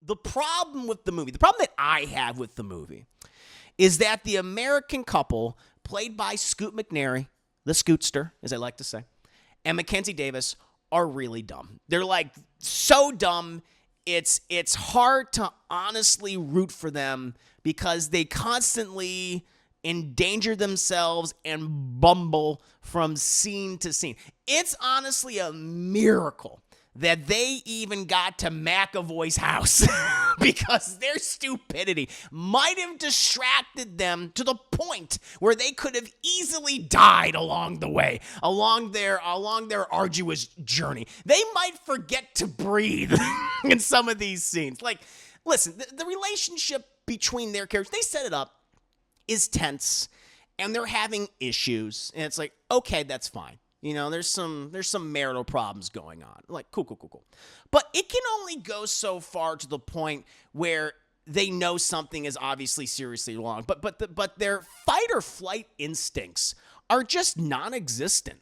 The problem that I have with the movie is that the American couple, played by Scoot McNairy, the Scootster, as I like to say, and Mackenzie Davis, are really dumb. They're like so dumb, it's hard to honestly root for them because they constantly endanger themselves and bumble from scene to scene. It's honestly a miracle that they even got to McAvoy's house because their stupidity might have distracted them to the point where they could have easily died along the way, along their arduous journey. They might forget to breathe in some of these scenes. Like, listen, the relationship between their characters, they set it up, is tense, and they're having issues, and it's like, okay, that's fine. You know, there's some marital problems going on. Like, cool. But it can only go so far to the point where they know something is obviously seriously wrong. But their fight or flight instincts are just non-existent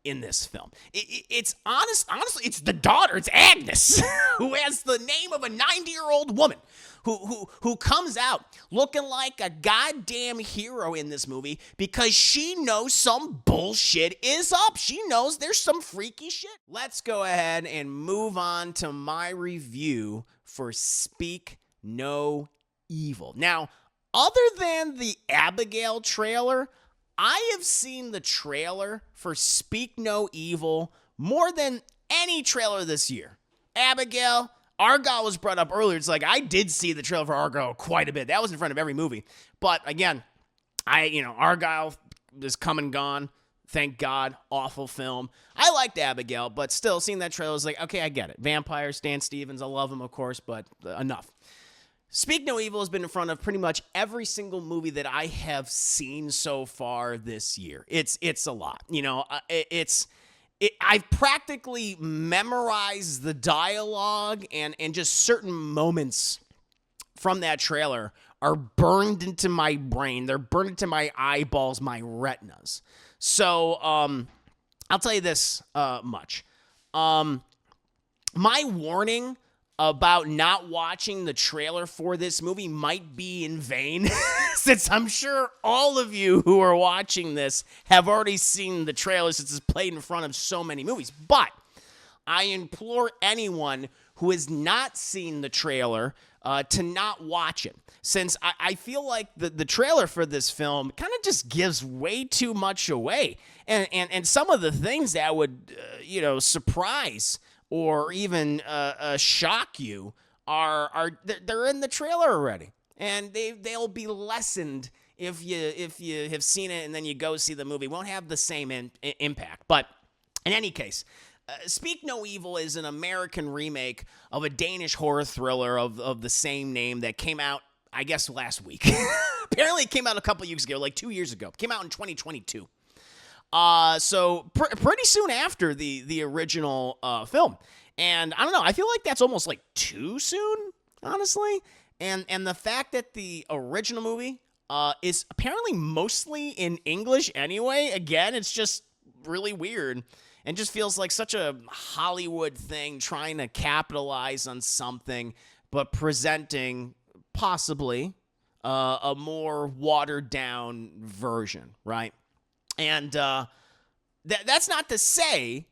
in this film. It's honestly, it's the daughter, it's Agnes, who has the name of a 90-year-old woman who comes out looking like a goddamn hero in this movie because she knows some bullshit is up. She knows there's some freaky shit. Let's go ahead and move on to my review for Speak No Evil. Now, other than the Abigail trailer, I have seen the trailer for Speak No Evil more than any trailer this year. Abigail, Argyle was brought up earlier. It's like, I did see the trailer for Argyle quite a bit. That was in front of every movie. But again, Argyle is come and gone. Thank God. Awful film. I liked Abigail, but still, seeing that trailer was like, okay, I get it. Vampire, Stan Stevens, I love him, of course, but enough. Speak No Evil has been in front of pretty much every single movie that I have seen so far this year. It's a lot. You know, I've practically memorized the dialogue and just certain moments from that trailer are burned into my brain. They're burned into my eyeballs, my retinas. So I'll tell you this much. My warning about not watching the trailer for this movie might be in vain, since I'm sure all of you who are watching this have already seen the trailer since it's played in front of so many movies. But I implore anyone who has not seen the trailer to not watch it, since I feel like the trailer for this film kind of just gives way too much away. And some of the things that would, surprise or even shock you they're in the trailer already, and they'll be lessened if you have seen it and then you go see the movie. It won't have the same impact. But in any case, Speak No Evil is an American remake of a Danish horror thriller of the same name that came out, I guess, last week. Apparently, it came out a couple years ago, like 2 years ago. It came out in 2022. So pretty soon after the original film. And I don't know, I feel like that's almost like too soon, honestly. And the fact that the original movie is apparently mostly in English anyway, again, it's just really weird and just feels like such a Hollywood thing trying to capitalize on something but presenting possibly a more watered down version, right? And that's not to say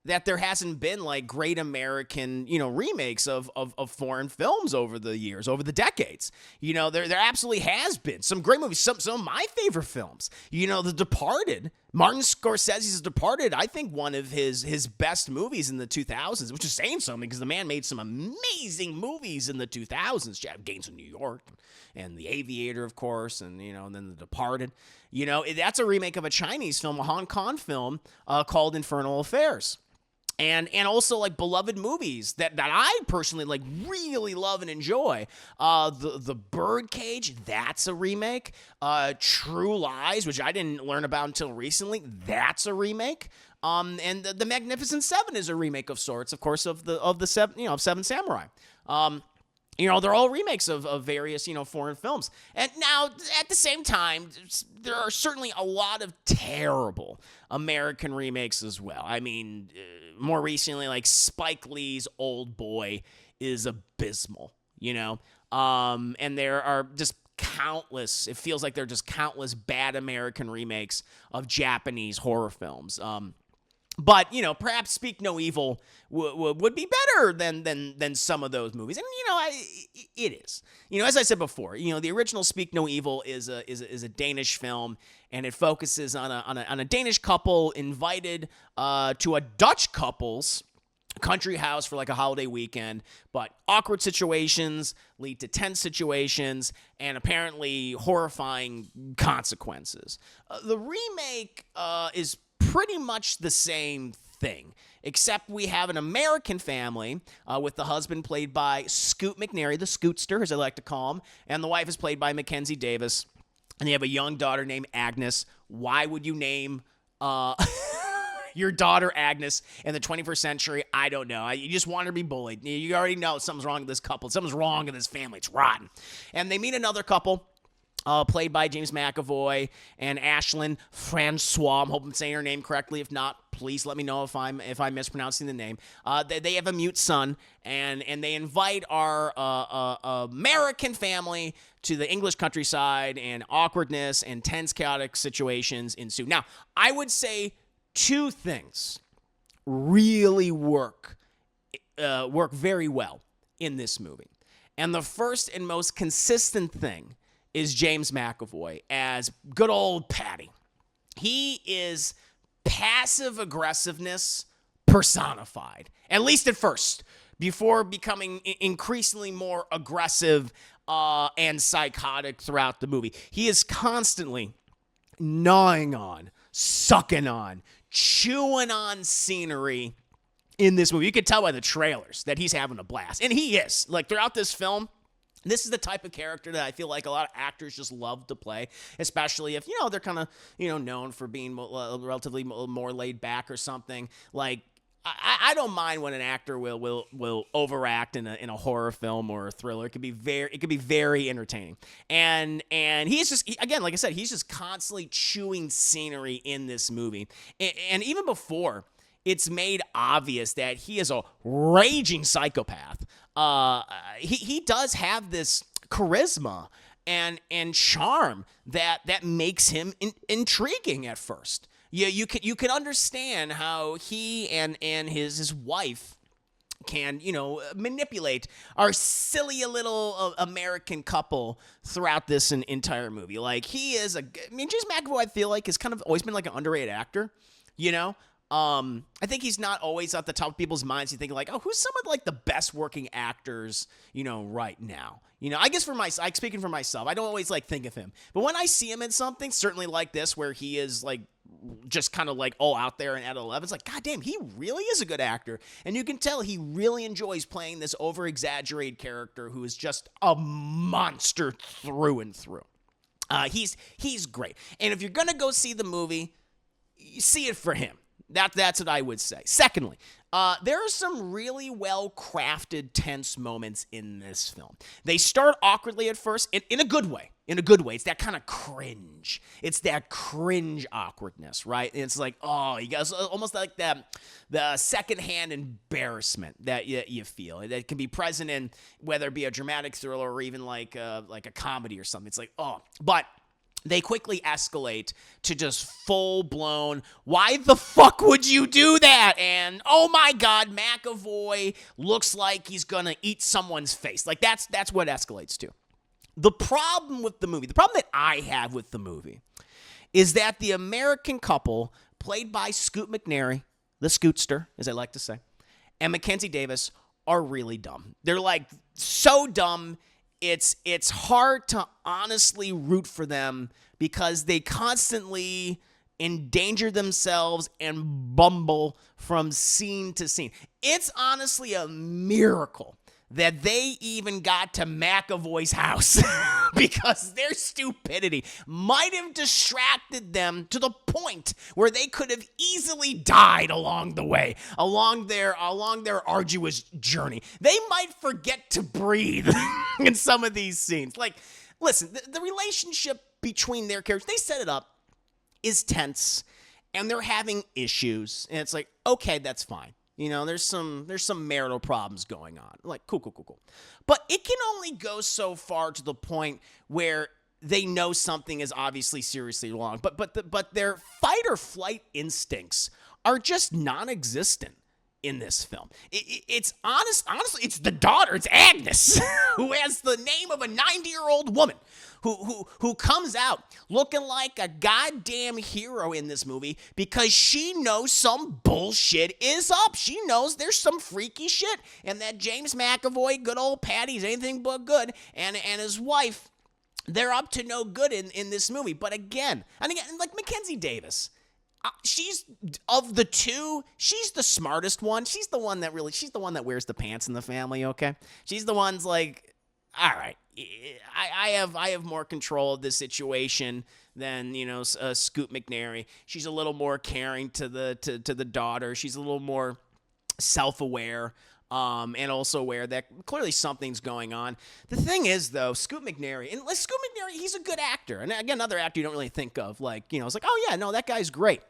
that there hasn't been like great American, remakes of foreign films over the years, over the decades. There absolutely has been some great movies. Some of my favorite films. The Departed. Martin Scorsese's Departed, I think one of his best movies in the 2000s, which is saying something because the man made some amazing movies in the 2000s. Gangs of New York and The Aviator, of course, and then The Departed. That's a remake of a Chinese film, a Hong Kong film called Infernal Affairs. And also like beloved movies that I personally like really love and enjoy. The Birdcage, that's a remake. True Lies, which I didn't learn about until recently, that's a remake. And the Magnificent Seven is a remake of sorts, of course, of the Seven Samurai. They're all remakes of various, foreign films. And now, at the same time, there are certainly a lot of terrible American remakes as well. I mean, more recently, like Spike Lee's Old Boy is abysmal. And there are just countless, it feels like there are just countless bad American remakes of Japanese horror films. But perhaps Speak No Evil would be better than some of those movies, and it is. As I said before, the original Speak No Evil is a Danish film, and it focuses on a Danish couple invited to a Dutch couple's country house for like a holiday weekend, but awkward situations lead to tense situations and apparently horrifying consequences. The remake is pretty much the same thing, except we have an American family with the husband played by Scoot McNairy, the Scootster, as I like to call him, and the wife is played by Mackenzie Davis, and they have a young daughter named Agnes. Why would you name your daughter Agnes in the 21st century? I don't know. You just want her to be bullied. You already know something's wrong with this couple. Something's wrong with this family. It's rotten. And they meet another couple played by James McAvoy and Ashlyn Francois. I'm hoping I'm saying her name correctly. If not, please let me know if I'm mispronouncing the name. They have a mute son, and they invite our American family to the English countryside, and awkwardness and tense, chaotic situations ensue. Now, I would say two things really work very well in this movie. And the first and most consistent thing is James McAvoy as good old Patty. He is passive aggressiveness personified, at least at first, before becoming increasingly more aggressive and psychotic throughout the movie. He is constantly gnawing on, sucking on, chewing on scenery in this movie. You can tell by the trailers that he's having a blast. And he is. Like, throughout this film, this is the type of character that I feel like a lot of actors just love to play, especially if, they're kind of, known for being relatively more laid back or something. Like, I don't mind when an actor will overact in a horror film or a thriller. It could be very entertaining. And he's just, again, like I said, he's just constantly chewing scenery in this movie. And even before it's made obvious that he is a raging psychopath, he does have this charisma and charm that makes him intriguing at first. Yeah, you can understand how he and his wife can, manipulate our silly little American couple throughout this entire movie. Like, James McAvoy, I feel like, has kind of always been like an underrated actor, I think he's not always at the top of people's minds. You think like, oh, who's some of like the best working actors, right now? I guess speaking for myself, I don't always like think of him. But when I see him in something, certainly like this, where he is like just kind of like all out there and at 11, it's like, God damn, he really is a good actor. And you can tell he really enjoys playing this over-exaggerated character who is just a monster through and through. He's great. And if you're going to go see the movie, see it for him. That's what I would say. Secondly, there are some really well-crafted, tense moments in this film. They start awkwardly at first, in a good way. In a good way. It's that kind of cringe. It's that cringe awkwardness, right? And it's like, oh, you guys, almost like the secondhand embarrassment that you feel. That can be present in whether it be a dramatic thriller or even like a comedy or something. It's like, oh, but they quickly escalate to just full-blown, why the fuck would you do that? And, oh my God, McAvoy looks like he's gonna eat someone's face. Like, that's what it escalates to. The problem that I have with the movie is that the American couple, played by Scoot McNairy, the Scootster, as I like to say, and Mackenzie Davis, are really dumb. They're like so dumb, it's hard to honestly root for them because they constantly endanger themselves and bumble from scene to scene. It's honestly a miracle that they even got to McAvoy's house because their stupidity might have distracted them to the point where they could have easily died along the way, along their arduous journey. They might forget to breathe in some of these scenes. Like, listen, the relationship between their characters, they set it up, is tense, and they're having issues, and it's like, okay, that's fine. There's some marital problems going on. Like, cool. But it can only go so far to the point where they know something is obviously seriously wrong. But their fight or flight instincts are just non-existent in this film. It's honestly, it's the daughter, it's Agnes, who has the name of a 90-year-old woman who comes out looking like a goddamn hero in this movie because she knows some bullshit is up. She knows there's some freaky shit, and that James McAvoy, good old Patty's anything but good, and his wife, they're up to no good in this movie. But again, like Mackenzie Davis, she's, of the two, she's the smartest one. She's the one that wears the pants in the family, okay? She's the one's like, all right, I have more control of this situation than, Scoot McNairy. She's a little more caring to the daughter. She's a little more self-aware. And also aware that clearly something's going on. The thing is, though, Scoot McNairy, he's a good actor. And again, another actor you don't really think of. Like, it's like, oh, yeah, no, that guy's great.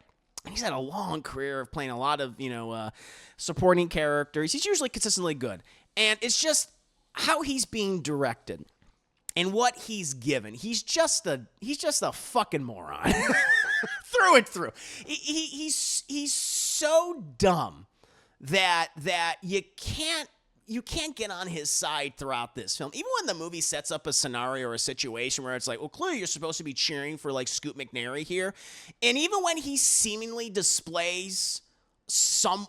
And he's had a long career of playing a lot of, supporting characters. He's usually consistently good. And it's just how he's being directed and what he's given. He's just a fucking moron. Through and through. He's so dumb that you can't get on his side throughout this film. Even when the movie sets up a scenario or a situation where it's like, well, clearly you're supposed to be cheering for like Scoot McNairy here, and even when he seemingly displays some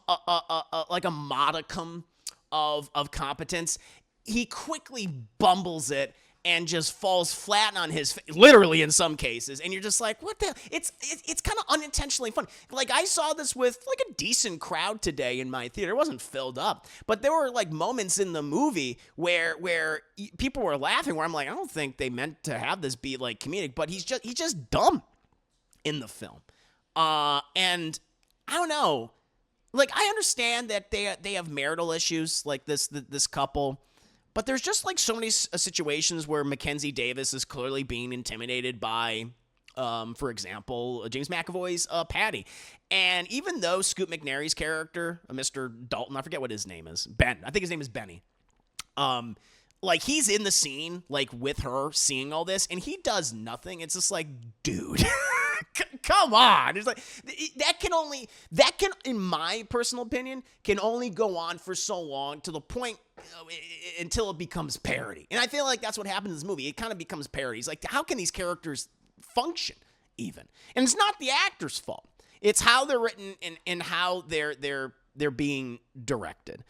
like a modicum of competence, he quickly bumbles it and just falls flat on his face, literally in some cases, and you're just like, what the? It's kind of unintentionally fun. Like, I saw this with like a decent crowd today in my theater. It wasn't filled up, but there were like moments in the movie where people were laughing, where I'm like, I don't think they meant to have this be like comedic, but he's just dumb in the film, and I don't know. Like, I understand that they have marital issues, like this couple. But there's just like so many situations where Mackenzie Davis is clearly being intimidated by, for example, James McAvoy's Patty. And even though Scoot McNairy's character, Mr. Dalton, I forget what his name is, Ben, I think his name is Benny. Like, he's in the scene, like, with her seeing all this, and he does nothing. It's just like, dude, come on. It's like, that can, in my personal opinion, can only go on for so long to the point until it becomes parody. And I feel like that's what happens in this movie. It kind of becomes parody. It's like, how can these characters function even? And it's not the actor's fault. It's how they're written and how they're being directed.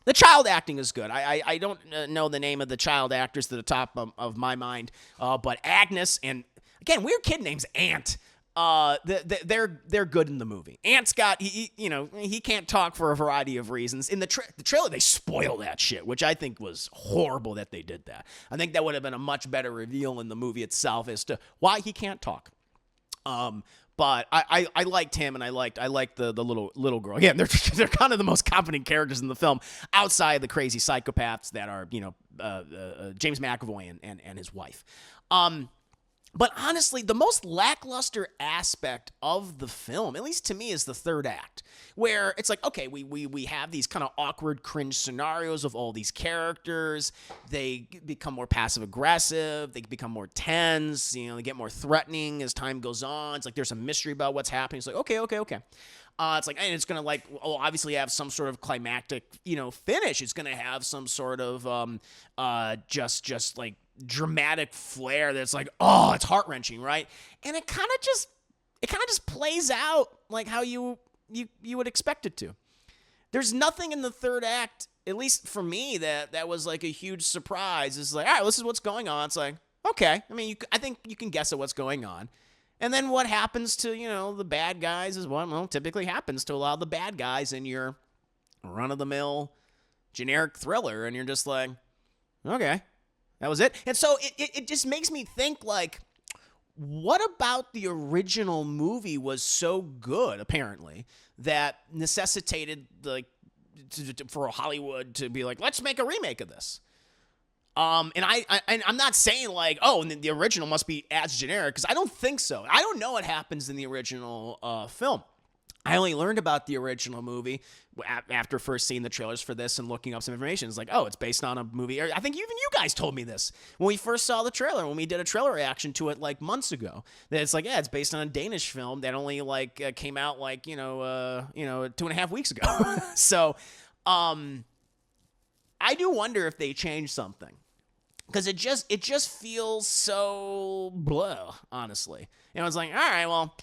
The child acting is good. I don't know the name of the child actors to the top of my mind, but Agnes and, again, weird kid names Ant. They're good in the movie. Ant's got he can't talk for a variety of reasons. In the trailer, they spoil that shit, which I think was horrible that they did that. I think that would have been a much better reveal in the movie itself as to why he can't talk. But I liked him, and I liked the little girl. Again, they're kind of the most competent characters in the film, outside the crazy psychopaths that are James McAvoy and his wife. But honestly, the most lackluster aspect of the film, at least to me, is the third act, where it's like, okay, we have these kind of awkward, cringe scenarios of all these characters. They become more passive-aggressive. They become more tense. They get more threatening as time goes on. It's like there's a mystery about what's happening. It's like, okay. It's like, and it's going to obviously have some sort of climactic, finish. It's going to have some sort of just like dramatic flair that's like, oh, it's heart-wrenching, right? And it kind of just plays out like how you would expect it to. There's nothing in the third act, at least for me, that was like a huge surprise. It's like, all right, this is what's going on. It's like, okay. I mean, I think you can guess at what's going on. And then what happens to, the bad guys is what typically happens to a lot of the bad guys in your run-of-the-mill generic thriller. And you're just like, okay. That was it. And so it just makes me think, like, what about the original movie was so good, apparently, that necessitated, like, for Hollywood to be like, let's make a remake of this. And I'm not saying, like, oh, and the original must be as generic, because I don't think so. I don't know what happens in the original film. I only learned about the original movie after first seeing the trailers for this and looking up some information. It's like, oh, it's based on a movie. I think even you guys told me this when we first saw the trailer, when we did a trailer reaction to it like months ago. That it's like, yeah, it's based on a Danish film that only like came out like 2.5 weeks ago. So, I do wonder if they changed something. Because it just feels so blah, honestly. It's like, all right, well,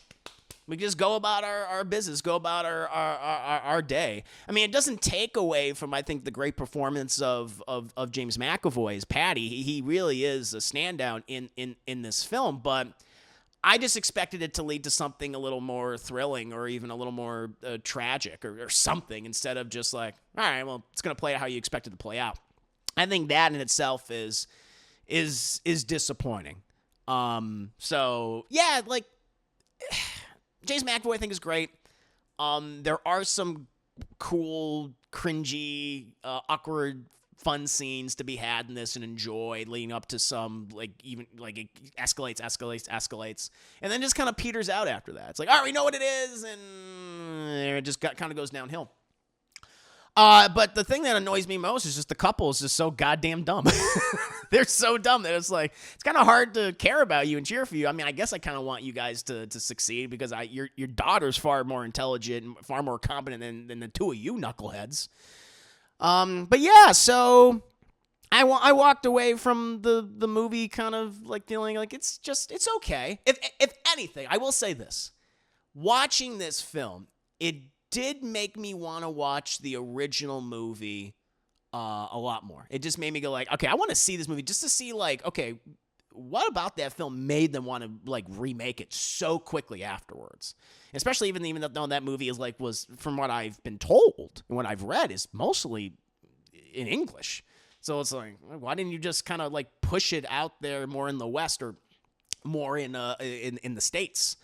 we just go about our business, go about our day. I mean, it doesn't take away from, I think, the great performance of James McAvoy as Patty. He really is a standout in this film, but I just expected it to lead to something a little more thrilling or even a little more tragic or something, instead of just like, all right, well, it's going to play out how you expect it to play out. I think that in itself is disappointing. So yeah, like James McAvoy I think is great. There are some cool, cringy, awkward, fun scenes to be had in this and enjoyed, leading up to some like even like it escalates, and then just kind of peters out after that. It's like, all right, we know what it is, and it just kind of goes downhill. But the thing that annoys me most is just the couple is just so goddamn dumb. They're so dumb that it's like, it's kind of hard to care about you and cheer for you. I mean, I guess I kind of want you guys to succeed because your daughter's far more intelligent and far more competent than the two of you knuckleheads. But yeah, so I walked away from the movie kind of like feeling like it's okay. If anything, I will say this. Watching this film, it did make me want to watch the original movie a lot more. It just made me go like, okay, I want to see this movie just to see like, okay, what about that film made them want to like remake it so quickly afterwards? Especially even though that movie was from what I've been told and what I've read is mostly in English. So it's like, why didn't you just kind of like push it out there more in the West or more in the States?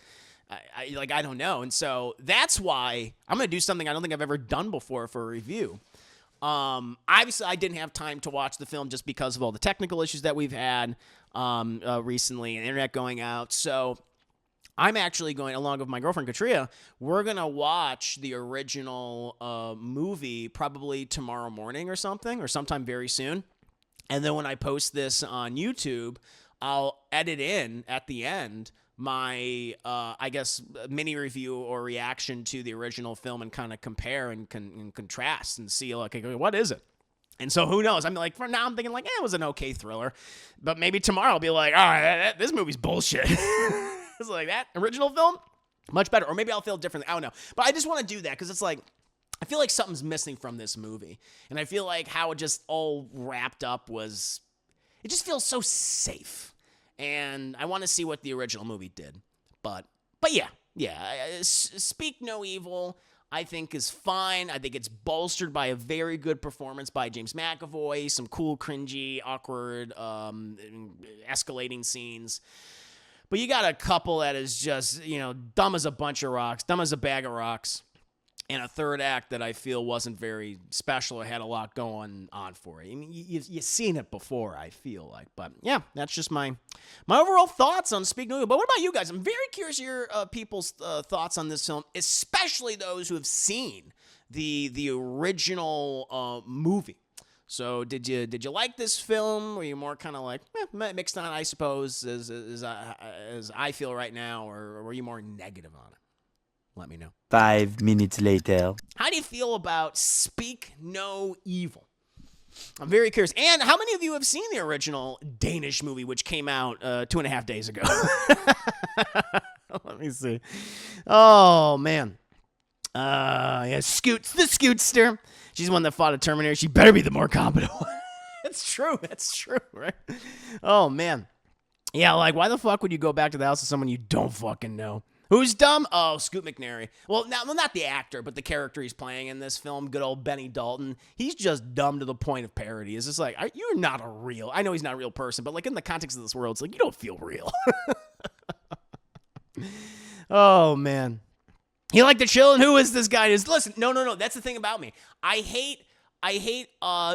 I don't know. And so that's why I'm going to do something I don't think I've ever done before for a review. Obviously, I didn't have time to watch the film just because of all the technical issues that we've had recently and internet going out. So I'm actually going, along with my girlfriend, Katria, we're going to watch the original movie probably tomorrow morning or something, or sometime very soon. And then when I post this on YouTube, I'll edit in at the end my, I guess, mini review or reaction to the original film and kind of compare and contrast and see, like, okay, what is it? And so who knows? I'm like, for now, I'm thinking, like, it was an okay thriller. But maybe tomorrow I'll be like, all right, this movie's bullshit. It's like, that original film? Much better. Or maybe I'll feel differently. I don't know. But I just want to do that because it's like, I feel like something's missing from this movie. And I feel like how it just all wrapped up was, it just feels so safe. And I want to see what the original movie did. But yeah. Speak No Evil, I think, is fine. I think it's bolstered by a very good performance by James McAvoy, some cool, cringy, awkward, escalating scenes. But you got a couple that is just, dumb as a bunch of rocks, dumb as a bag of rocks. And a third act that I feel wasn't very special. It had a lot going on for it. I mean, you've seen it before, I feel like. But yeah, that's just my overall thoughts on Speak No Evil. But what about you guys? I'm very curious your people's thoughts on this film, especially those who have seen the original movie. So did you like this film? Were you more kind of like mixed on, I suppose, as I feel right now, or were you more negative on it? Let me know. 5 minutes later. How do you feel about Speak No Evil? I'm very curious. And how many of you have seen the original Danish movie, which came out 2.5 days ago? Let me see. Oh, man. Yeah, Scoots, the Scootster. She's the one that fought a Terminator. She better be the more competent one. That's true, right? Oh, man. Yeah, like, why the fuck would you go back to the house of someone you don't fucking know? Who's dumb? Oh, Scoot McNairy. Well, not the actor, but the character he's playing in this film, good old Benny Dalton. He's just dumb to the point of parody. It's just like, you're not a real... I know he's not a real person, but like in the context of this world, it's like, you don't feel real. Oh, man. You like to chill? And who is this guy? Listen, no. That's the thing about me. I hate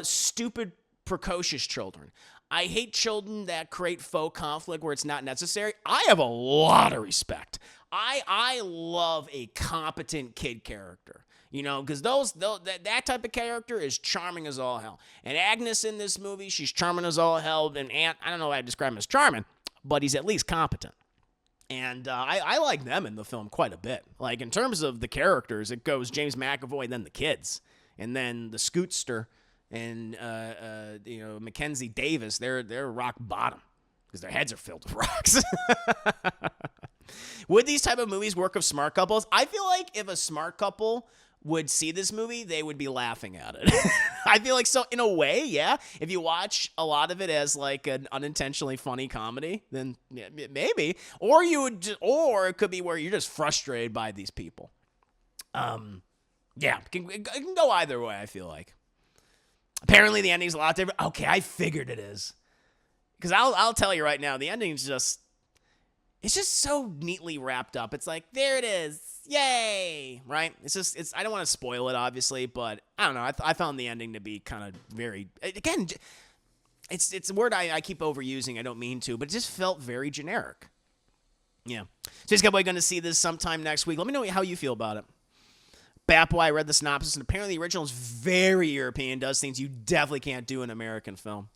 stupid precocious children. I hate children that create faux conflict where it's not necessary. I have a lot of respect. I love a competent kid character. You know, because that type of character is charming as all hell. And Agnes in this movie, she's charming as all hell. And Ant, I don't know why I describe him as charming, but he's at least competent. And I like them in the film quite a bit. Like, in terms of the characters, it goes James McAvoy, then the kids. And then the Scootster and, Mackenzie Davis, they're rock bottom. Because their heads are filled with rocks. Would these type of movies work with smart couples? I feel like if a smart couple would see this movie, they would be laughing at it. I feel like so in a way, yeah. If you watch a lot of it as like an unintentionally funny comedy, then yeah, maybe. Or or it could be where you're just frustrated by these people. Yeah, it can go either way, I feel like. Apparently the ending's a lot different. Okay, I figured it is. Because I'll tell you right now, the ending's just, it's just so neatly wrapped up. It's like, there it is. Yay! Right? I don't want to spoil it, obviously, but I don't know. I found the ending to be kind of very, again, it's a word I keep overusing. I don't mean to, but it just felt very generic. Yeah. So he's going to see this sometime next week. Let me know how you feel about it. Bad Boy, I read the synopsis, and apparently the original is very European, does things you definitely can't do in an American film.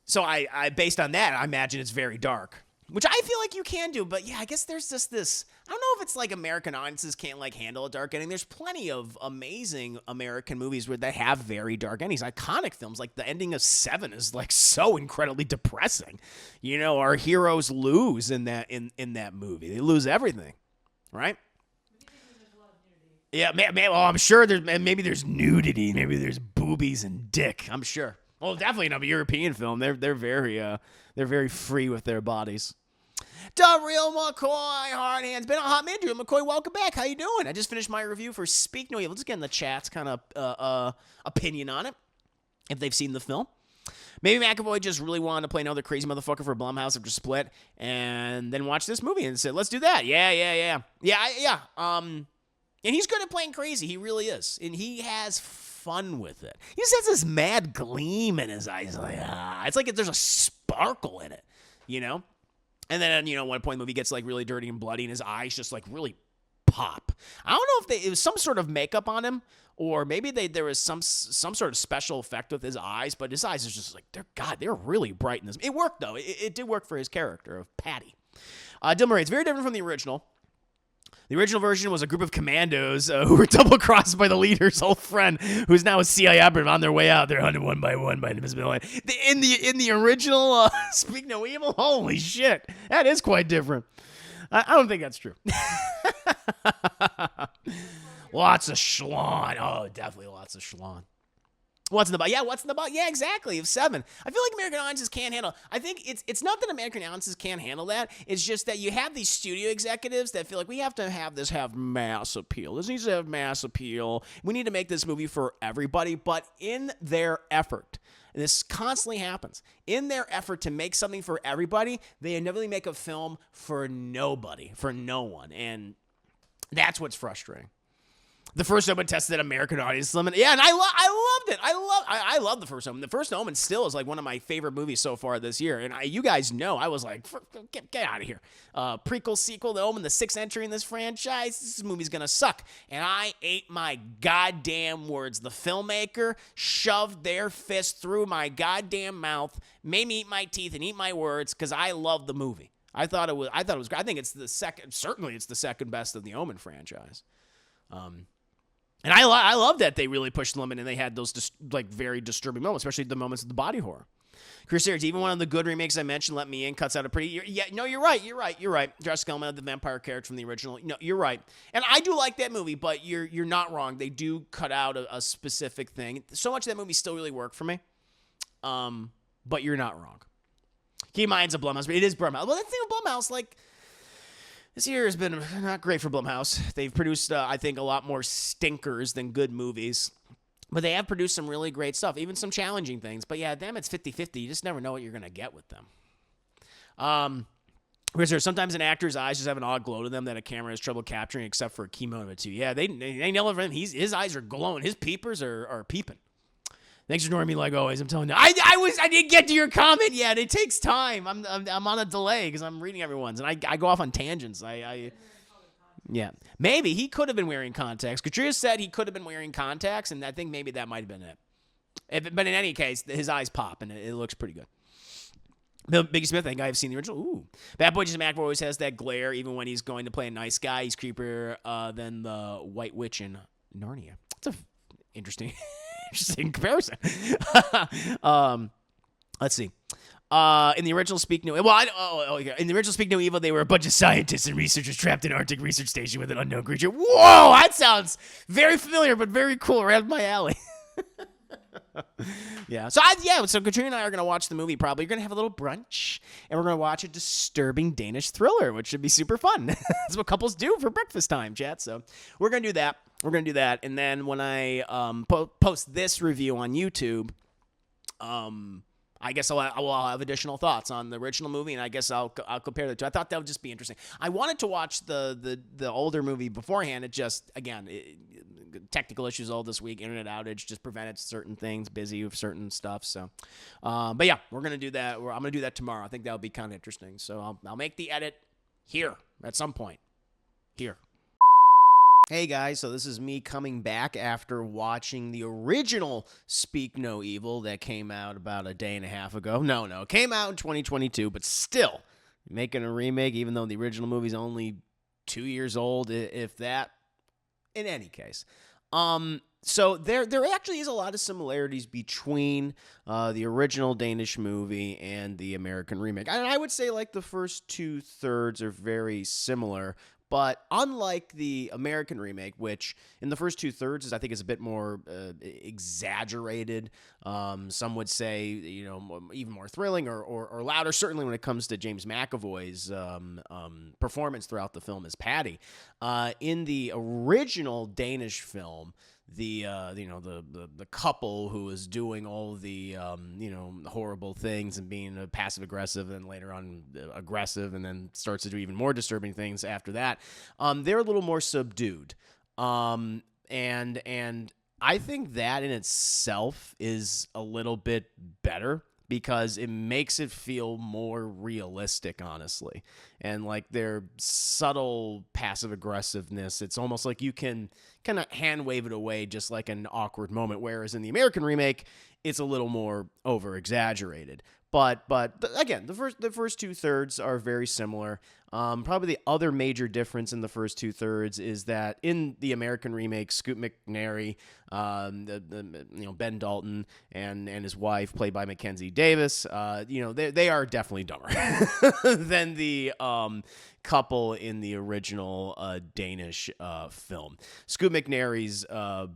So I based on that, I imagine it's very dark, which I feel like you can do. But yeah, I guess there's just this, I don't know if it's like American audiences can't like handle a dark ending. There's plenty of amazing American movies where they have very dark endings. Iconic films, like the ending of Seven is like so incredibly depressing. You know, our heroes lose in that movie. They lose everything, right? Yeah, well, I'm sure maybe there's nudity, maybe there's boobies and dick. I'm sure. Well, definitely not a European film. They're very free with their bodies. The Real McCoy, hard hands. Been a hot minute. Real McCoy, welcome back. How you doing? I just finished my review for Speak No Evil. Let's get in the chat's kind of opinion on it, if they've seen the film. Maybe McAvoy just really wanted to play another crazy motherfucker for Blumhouse after Split, and then watch this movie and said, "Let's do that." Yeah. And he's good at playing crazy. He really is, and he has fun with it. He just has this mad gleam in his eyes. It's like there's a sparkle in it, you know? And then, at one point the movie gets like really dirty and bloody and his eyes just like really pop. I don't know if it was some sort of makeup on him or maybe there was some sort of special effect with his eyes, but his eyes is just like, they're really bright in this. It worked though. It did work for his character of Patty. Dylan Murray, it's very different from the original. The original version was a group of commandos who were double-crossed by the leader's old friend, who's now a CIA operative on their way out. They're hunted one by one by invisibility. In the original Speak No Evil, holy shit, that is quite different. I don't think that's true. Lots of schlong. Oh, definitely lots of schlong. What's in the box? Yeah, what's in the box? Yeah, exactly. Of Seven. I feel like American audiences can't handle. I think it's not that American audiences can't handle that. It's just that you have these studio executives that feel like we have to have this have mass appeal. This needs to have mass appeal. We need to make this movie for everybody. But in their effort, and this constantly happens, in their effort to make something for everybody, they inevitably make a film for nobody, for no one. And that's what's frustrating. The first Omen tested that American audience limit. Yeah, and I loved it. I love the first Omen. The first Omen still is like one of my favorite movies so far this year. And you guys know, I was like, get out of here. Prequel, sequel, The Omen, the sixth entry in this franchise. This movie's going to suck. And I ate my goddamn words. The filmmaker shoved their fist through my goddamn mouth, made me eat my teeth and eat my words because I love the movie. I thought it was great. I think it's the second best of the Omen franchise. And I love that they really pushed the limit and they had those very disturbing moments, especially the moments of the body horror. Chris Sears, even one of the good remakes I mentioned, Let Me In, cuts out a pretty. You're right. Josh Gelman, the vampire character from the original. No, you're right. And I do like that movie, but you're not wrong. They do cut out a specific thing. So much of that movie still really worked for me. But you're not wrong. Keep in mind it's a Blumhouse, but it is Blumhouse. Well, that's the thing with Blumhouse, like. This year has been not great for Blumhouse. They've produced, I think, a lot more stinkers than good movies. But they have produced some really great stuff, even some challenging things. But yeah, them, it's 50-50. You just never know what you're going to get with them. Sometimes an actor's eyes just have an odd glow to them that a camera has trouble capturing, except for a key moment or two. Yeah, they nail it for him. His eyes are glowing. His peepers are peeping. Thanks for ignoring me like always. I'm telling you. I didn't get to your comment yet. It takes time. I'm on a delay because I'm reading everyone's, and I go off on tangents. Yeah. Maybe he could have been wearing contacts. Katrina said he could have been wearing contacts, and I think maybe that might have been it. But in any case, his eyes pop, and it looks pretty good. Biggie Smith, I think I've seen the original. Ooh. Bad Boy Jason McAvoy always has that glare, even when he's going to play a nice guy. He's creepier than the White Witch in Narnia. That's a interesting comparison. Let's see. In the original Speak No Evil, in the original Speak No Evil, they were a bunch of scientists and researchers trapped in an Arctic research station with an unknown creature. Whoa, that sounds very familiar, but very cool, right up my alley. Yeah. So Katrina and I are gonna watch the movie. Probably you're gonna have a little brunch, and we're gonna watch a disturbing Danish thriller, which should be super fun. That's what couples do for breakfast time, chat. So we're gonna do that. And then when I post this review on YouTube, I guess I'll have additional thoughts on the original movie, and I guess I'll compare the two. I thought that would just be interesting. I wanted to watch the older movie beforehand. It just, again, technical issues all this week, internet outage just prevented certain things, busy with certain stuff. So, but yeah, we're gonna do that. I'm gonna do that tomorrow. I think that'll be kind of interesting. So I'll make the edit here at some point. Here. Hey guys, so this is me coming back after watching the original Speak No Evil that came out about a day and a half ago. No, it came out in 2022, but still making a remake, even though the original movie's only 2 years old, if that. In any case, so there actually is a lot of similarities between the original Danish movie and the American remake. And I would say like the first 2/3 are very similar. But unlike the American remake, which in the first 2/3 is, I think, is a bit more exaggerated, some would say, even more thrilling or louder. Certainly, when it comes to James McAvoy's performance throughout the film as Patty, in the original Danish film, the couple who is doing all the horrible things and being passive aggressive and later on aggressive and then starts to do even more disturbing things after that, they're a little more subdued, and I think that in itself is a little bit better because it makes it feel more realistic, honestly. And like their subtle passive aggressiveness, it's almost like you can kind of hand wave it away just like an awkward moment. Whereas in the American remake, it's a little more over exaggerated. But again, the first 2/3 are very similar. Probably the other major difference in the first 2/3 is that in the American remake, Scoot McNairy, Ben Dalton and his wife, played by Mackenzie Davis, they are definitely dumber than the couple in the original Danish film. Scoot McNairy's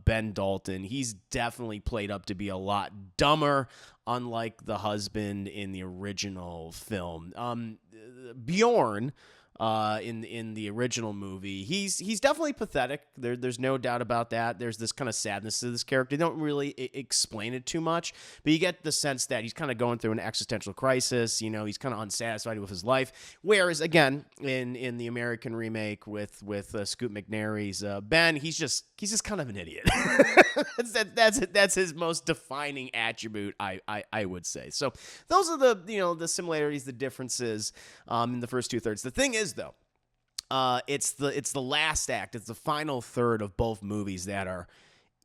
Ben Dalton, he's definitely played up to be a lot dumber, unlike the husband in the original film. Bjorn, in the original movie, he's definitely pathetic. There's no doubt about that. There's this kind of sadness to this character. They don't really explain it too much, but you get the sense that he's kind of going through an existential crisis. He's kind of unsatisfied with his life. Whereas again, in the American remake with Scoot McNairy's Ben, he's just kind of an idiot. that's his most defining attribute, I would say. So those are the similarities, the differences in the first 2/3. The thing is, though, it's the last act, it's the final third of both movies that are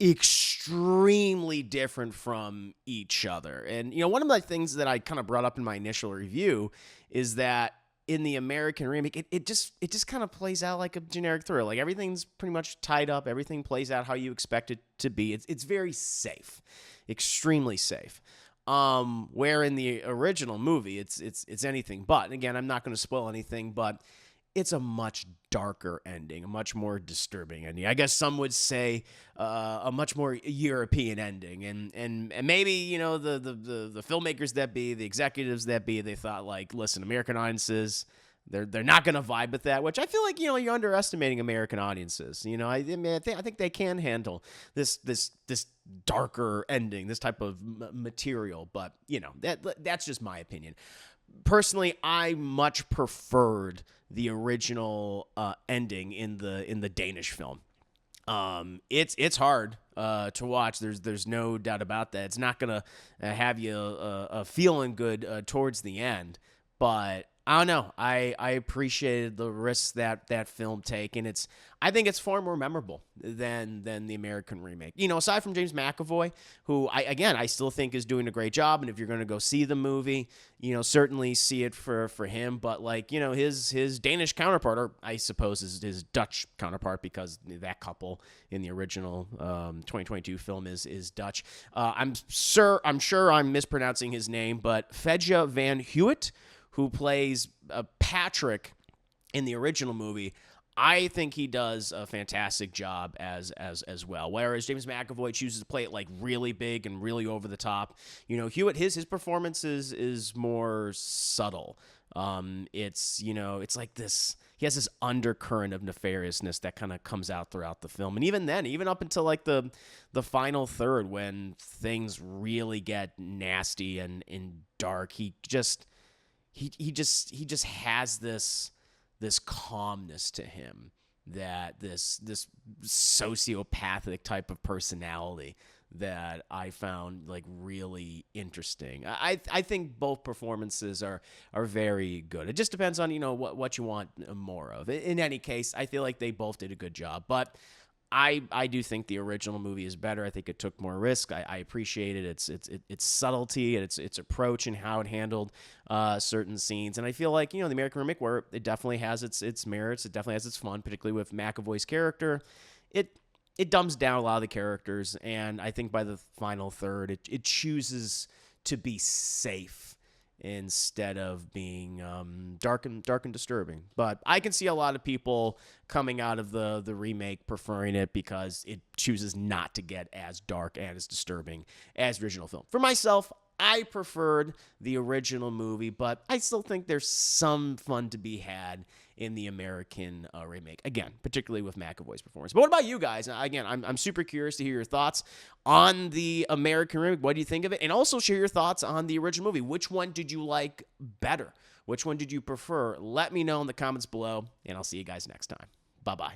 extremely different from each other. And one of the things that I kind of brought up in my initial review is that in the American remake, it just kind of plays out like a generic thriller. Like everything's pretty much tied up, everything plays out how you expect it to be. It's very safe, extremely safe. Where in the original movie, it's anything but. And again, I'm not going to spoil anything, but it's a much darker ending, a much more disturbing ending. I guess some would say a much more European ending, and maybe the filmmakers that be, the executives that be, they thought like, listen, American audiences, they're not going to vibe with that, which I feel like you're underestimating American audiences. I think they can handle this darker ending, this type of material, but that's just my opinion. Personally, I much preferred the original ending in the Danish film. It's hard to watch. There's no doubt about that. It's not gonna have you feeling good towards the end, but I don't know. I appreciated the risks that film take, and I think it's far more memorable than the American remake. Aside from James McAvoy, who I still think is doing a great job, and if you're going to go see the movie, certainly see it for him. But his Danish counterpart, or I suppose his Dutch counterpart, because that couple in the original 2022 film is Dutch. I'm sure I'm mispronouncing his name, but Fedja Van Hewitt, who plays Patrick in the original movie, I think he does a fantastic job as well. Whereas James McAvoy chooses to play it really big and really over the top. Hewitt, his performance is more subtle. It's like this. He has this undercurrent of nefariousness that kind of comes out throughout the film, and even then, even up until the final third, when things really get nasty and dark, he just has this calmness to him, that this sociopathic type of personality that I found really interesting. I think both performances are very good. It just depends on what you want more of. In any case, I feel like they both did a good job, but I do think the original movie is better. I think it took more risk. I appreciated its subtlety and its approach and how it handled certain scenes. And I feel like the American remake, where it definitely has its merits, it definitely has its fun, particularly with McAvoy's character. It dumbs down a lot of the characters, and I think by the final third, it chooses to be safe instead of being dark and disturbing. But I can see a lot of people coming out of the remake preferring it because it chooses not to get as dark and as disturbing as the original film. For myself, I preferred the original movie, but I still think there's some fun to be had in the American remake. Again, particularly with McAvoy's performance. But what about you guys? Again, I'm super curious to hear your thoughts on the American remake. What do you think of it? And also share your thoughts on the original movie. Which one did you like better? Which one did you prefer? Let me know in the comments below, and I'll see you guys next time. Bye-bye.